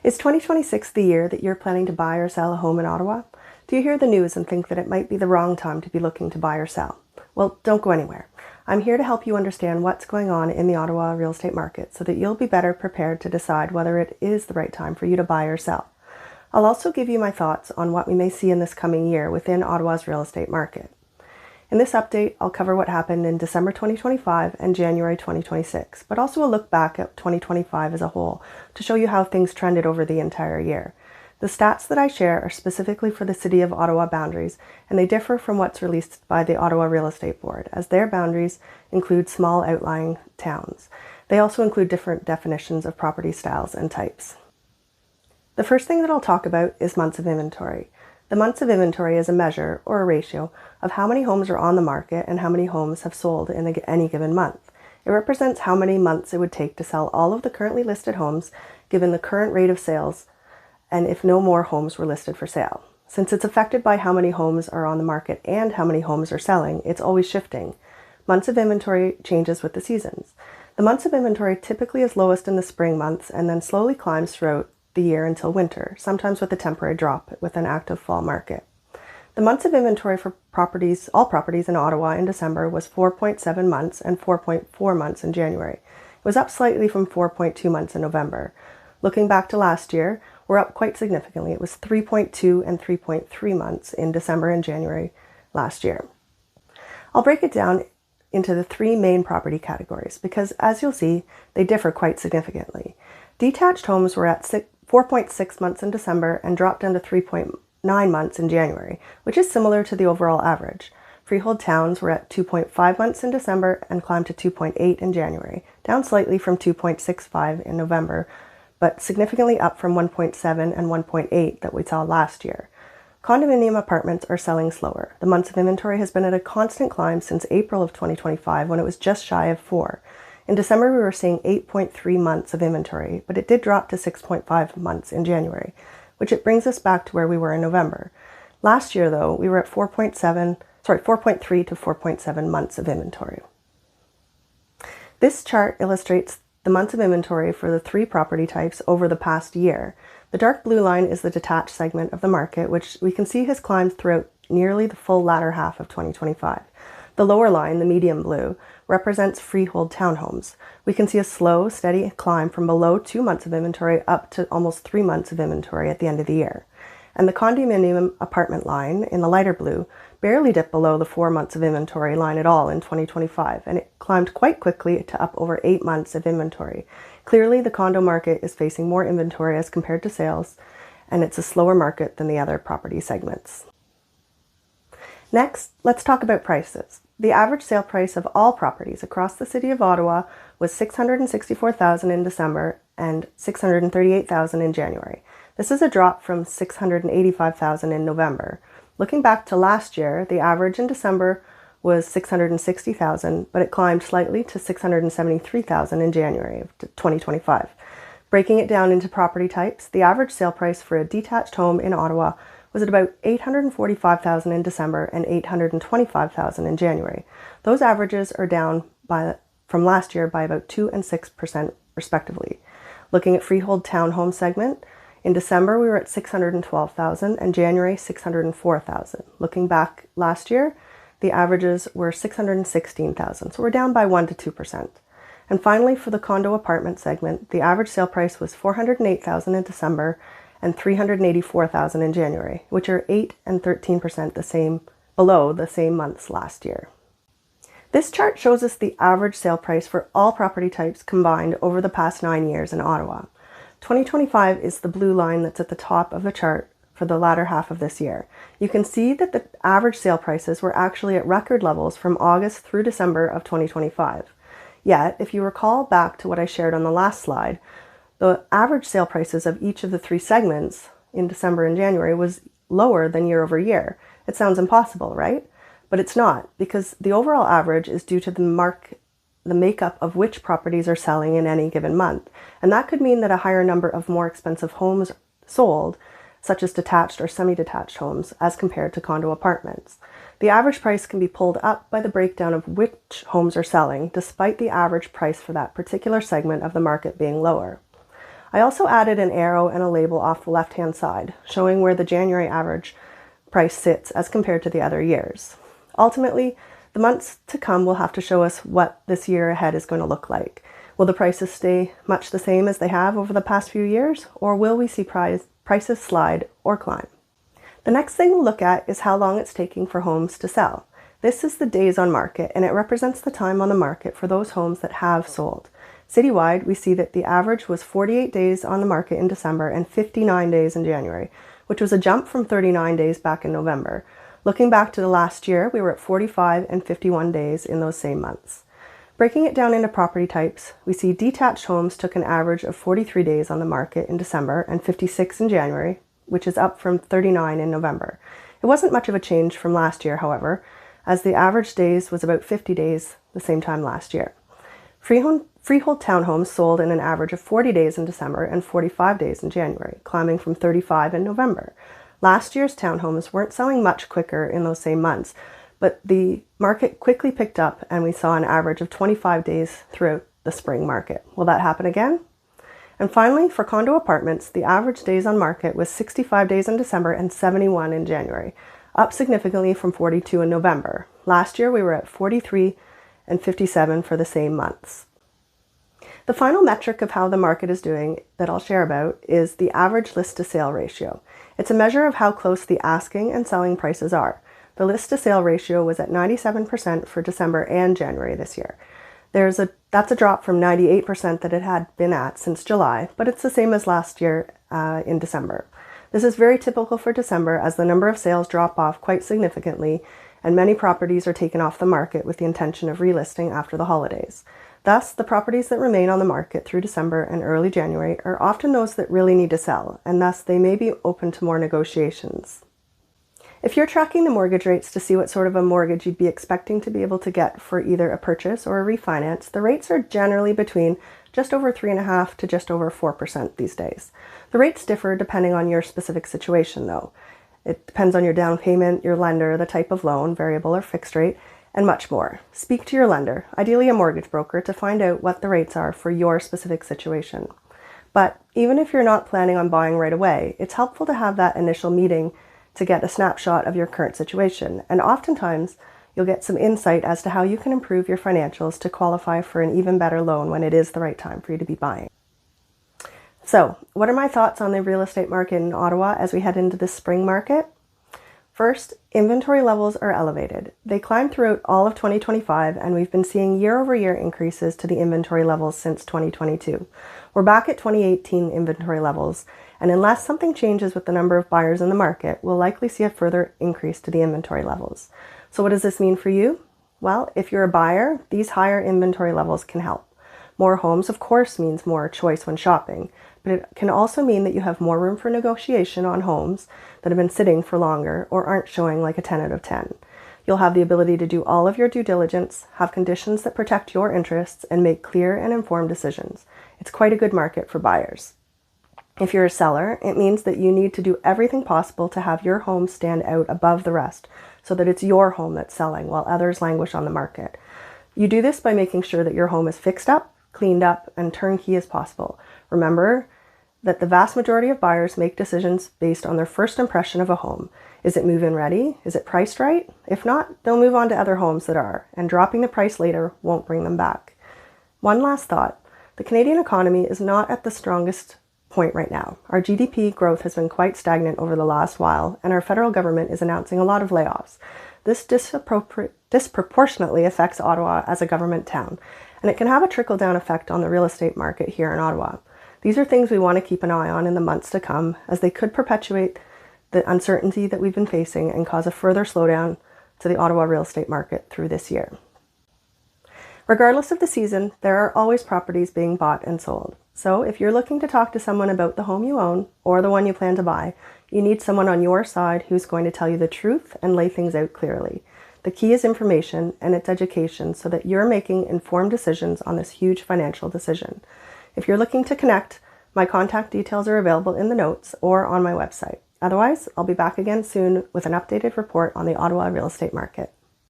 Is 2026 the year that you're planning to buy or sell a home in Ottawa? Do you hear the news and think that it might be the wrong time to be looking to buy or sell? Well, don't go anywhere. I'm here to help you understand what's going on in the Ottawa real estate market so that you'll be better prepared to decide whether it is the right time for you to buy or sell. I'll also give you my thoughts on what we may see in this coming year within Ottawa's real estate market. In this update, I'll cover what happened in December 2025 and January 2026, but also a look back at 2025 as a whole to show you how things trended over the entire year. The stats that I share are specifically for the City of Ottawa boundaries, and they differ from what's released by the Ottawa Real Estate Board, as their boundaries include small outlying towns. They also include different definitions of property styles and types. The first thing that I'll talk about is months of inventory. The months of inventory is a measure, or a ratio, of how many homes are on the market and how many homes have sold in any given month. It represents how many months it would take to sell all of the currently listed homes, given the current rate of sales, and if no more homes were listed for sale. Since it's affected by how many homes are on the market and how many homes are selling, it's always shifting. Months of inventory changes with the seasons. The months of inventory typically is lowest in the spring months and then slowly climbs throughout the year until winter, sometimes with a temporary drop with an active fall market. The months of inventory for all properties in Ottawa in December was 4.7 months and 4.4 months in January. It was up slightly from 4.2 months in November. Looking back to last year, we're up quite significantly. It was 3.2 and 3.3 months in December and January last year. I'll break it down into the three main property categories because, as you'll see, they differ quite significantly. Detached homes were at 4.6 months in December and dropped down to 3.9 months in January, which is similar to the overall average. Freehold towns were at 2.5 months in December and climbed to 2.8 in January, down slightly from 2.65 in November, but significantly up from 1.7 and 1.8 that we saw last year. Condominium apartments are selling slower. The months of inventory has been at a constant climb since April of 2025 when it was just shy of 4. In December, we were seeing 8.3 months of inventory, but it did drop to 6.5 months in January, which it brings us back to where we were in November. Last year, though, we were at 4.3 to 4.7 months of inventory. This chart illustrates the months of inventory for the three property types over the past year. The dark blue line is the detached segment of the market, which we can see has climbed throughout nearly the full latter half of 2025. The lower line, the medium blue, represents freehold townhomes. We can see a slow, steady climb from below 2 months of inventory up to almost 3 months of inventory at the end of the year. And the condominium apartment line, in the lighter blue, barely dipped below the 4 months of inventory line at all in 2025, and it climbed quite quickly to up over 8 months of inventory. Clearly, the condo market is facing more inventory as compared to sales, and it's a slower market than the other property segments. Next, let's talk about prices. The average sale price of all properties across the City of Ottawa was $664,000 in December and $638,000 in January. This is a drop from $685,000 in November. Looking back to last year, the average in December was $660,000, but it climbed slightly to $673,000 in January of 2025. Breaking it down into property types, the average sale price for a detached home in Ottawa was at about $845,000 in December and $825,000 in January. Those averages are down from last year by about 2% and 6% respectively. Looking at freehold townhome segment, in December we were at $612,000 and January $604,000. Looking back last year, the averages were $616,000, so we're down by 1% to 2%. And finally, for the condo apartment segment, the average sale price was $408,000 in December and $384,000 in January, which are 8% and 13% below the same months last year. This chart shows us the average sale price for all property types combined over the past 9 years in Ottawa. 2025 is the blue line that's at the top of the chart for the latter half of this year. You can see that the average sale prices were actually at record levels from August through December of 2025. Yet, if you recall back to what I shared on the last slide, the average sale prices of each of the three segments in December and January was lower than year over year. It sounds impossible, right? But it's not, because the overall average is due to the makeup of which properties are selling in any given month. And that could mean that a higher number of more expensive homes sold, such as detached or semi-detached homes, as compared to condo apartments. The average price can be pulled up by the breakdown of which homes are selling, despite the average price for that particular segment of the market being lower. I also added an arrow and a label off the left-hand side, showing where the January average price sits as compared to the other years. Ultimately, the months to come will have to show us what this year ahead is going to look like. Will the prices stay much the same as they have over the past few years, or will we see prices slide or climb? The next thing we'll look at is how long it's taking for homes to sell. This is the days on market, and it represents the time on the market for those homes that have sold. Citywide, we see that the average was 48 days on the market in December and 59 days in January, which was a jump from 39 days back in November. Looking back to the last year, we were at 45 and 51 days in those same months. Breaking it down into property types, we see detached homes took an average of 43 days on the market in December and 56 in January, which is up from 39 in November. It wasn't much of a change from last year, however, as the average days was about 50 days the same time last year. Freehold townhomes sold in an average of 40 days in December and 45 days in January, climbing from 35 in November. Last year's townhomes weren't selling much quicker in those same months, but the market quickly picked up and we saw an average of 25 days throughout the spring market. Will that happen again? And finally, for condo apartments, the average days on market was 65 days in December and 71 in January, up significantly from 42 in November. Last year, we were at 43 and 57 for the same months. The final metric of how the market is doing that I'll share about is the average list to sale ratio. It's a measure of how close the asking and selling prices are. The list to sale ratio was at 97% for December and January this year. That's a drop from 98% that it had been at since July, but it's the same as last year in December. This is very typical for December as the number of sales drop off quite significantly and many properties are taken off the market with the intention of relisting after the holidays. Thus, the properties that remain on the market through December and early January are often those that really need to sell, and thus they may be open to more negotiations. If you're tracking the mortgage rates to see what sort of a mortgage you'd be expecting to be able to get for either a purchase or a refinance, the rates are generally between just over 3.5% to just over 4% these days. The rates differ depending on your specific situation though. It depends on your down payment, your lender, the type of loan, variable or fixed rate, and much more. Speak to your lender, ideally a mortgage broker, to find out what the rates are for your specific situation. But even if you're not planning on buying right away, it's helpful to have that initial meeting to get a snapshot of your current situation, and oftentimes you'll get some insight as to how you can improve your financials to qualify for an even better loan when it is the right time for you to be buying. So, what are my thoughts on the real estate market in Ottawa as we head into the spring market? First, inventory levels are elevated. They climbed throughout all of 2025, and we've been seeing year-over-year increases to the inventory levels since 2022. We're back at 2018 inventory levels, and unless something changes with the number of buyers in the market, we'll likely see a further increase to the inventory levels. So what does this mean for you? Well, if you're a buyer, these higher inventory levels can help. More homes, of course, means more choice when shopping, but it can also mean that you have more room for negotiation on homes that have been sitting for longer or aren't showing like a 10 out of 10. You'll have the ability to do all of your due diligence, have conditions that protect your interests, and make clear and informed decisions. It's quite a good market for buyers. If you're a seller, it means that you need to do everything possible to have your home stand out above the rest so that it's your home that's selling while others languish on the market. You do this by making sure that your home is fixed up, cleaned up, and turnkey as possible. Remember that the vast majority of buyers make decisions based on their first impression of a home. Is it move-in ready? Is it priced right? If not, they'll move on to other homes that are, and dropping the price later won't bring them back. One last thought. The Canadian economy is not at the strongest point right now. Our GDP growth has been quite stagnant over the last while, and our federal government is announcing a lot of layoffs. This disproportionately affects Ottawa as a government town, and it can have a trickle-down effect on the real estate market here in Ottawa. These are things we want to keep an eye on in the months to come, as they could perpetuate the uncertainty that we've been facing and cause a further slowdown to the Ottawa real estate market through this year. Regardless of the season, there are always properties being bought and sold. So if you're looking to talk to someone about the home you own or the one you plan to buy, you need someone on your side who's going to tell you the truth and lay things out clearly. The key is information and it's education so that you're making informed decisions on this huge financial decision. If you're looking to connect, my contact details are available in the notes or on my website. Otherwise, I'll be back again soon with an updated report on the Ottawa real estate market.